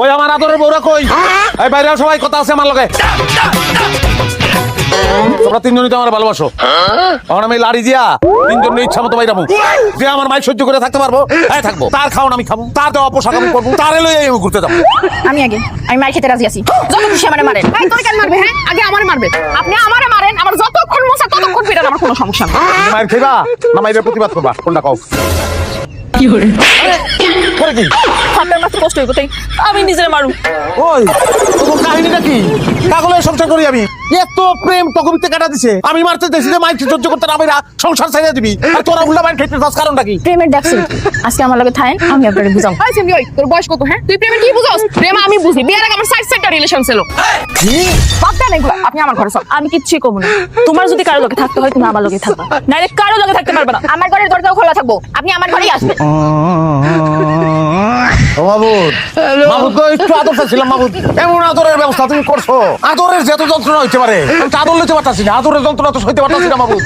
ওই আমার আদরের বউরা কই? এই বাইরে সবাই কথা আছে আমার লগে। তোমরা তিনজনই তো আমার ভালোবাসো। এখন আমি লাড়ি দিয়া তিনজন ইচ্ছা মতো বাইরাবো। যে আমার মাই সহ্য করে থাকতে পারবো হ্যাঁ থাকবো, তার খাওয়ান আমি খাবো, তার দেওয়া পোশাক আমি করবো, তার এলো আমি ঘুরতে যাবো। আমি মার খেতে রাজি আছি, যত খুশি আমারে মারেন। ভাই তোর কেন মারবে? হ্যাঁ আগে আমারে মারবে। আপনি আমারে মারেন, আমার যতক্ষণ মশা ততক্ষণ পিটান, আমার কোনো সমস্যা নেই। মায়ের খেবা না মায়ের প্রতিবাদ করবা, কোনটা কও? কি করে করে কি আপনার মাথা কষ্ট হইব তাই আমি নিজের মারু। ওই তোর কাহিনীটা কি? কাগলে সংসার করি আমি, এত প্রেম তকবিতে কাটা দিছে, আমি মারতে দেশি যে মাইক সহ্য করতে না পাইরা সংসার ছাইড়া দিবি, আর তোরা উল্টা মাইন খেতে চাস কারণটা কি? প্রেমের দেখছেন আজকে আমার লগে থাকেন, আমি আপনারে বুঝাম। আই সিমি ওই তোর বয়স কত? হ্যাঁ তুই প্রেমের কি বুঝছস? প্রেম আমি বুঝি, বিয়ের আগে আমার সাইড রিলেশন ছিল। কি বাদ দেন এগুলো, আপনি আমার ঘরে সব। আমি কিচ্ছুই কমু না। তোমার যদি কারো লগে থাকতে হয় তুমি আমার লগে থাকবা, নাইলে কারো লগে থাকতে পারবে না। আমার ঘরের দরজাও খোলা থাকবো, আপনি আমার ঘরেই আসবেন। মাহবুব, মাহবুব তো একটু আদর চাচ্ছিলাম। মাহবুব এমন আদরের ব্যবস্থা তুমি করছো, আদরের যত যন্ত্রণা হইতে পারে আমি তো আদর লইতে পারতাছি না, আদরের যন্ত্রণা তো সইতে পারতাছি না মাহবুব।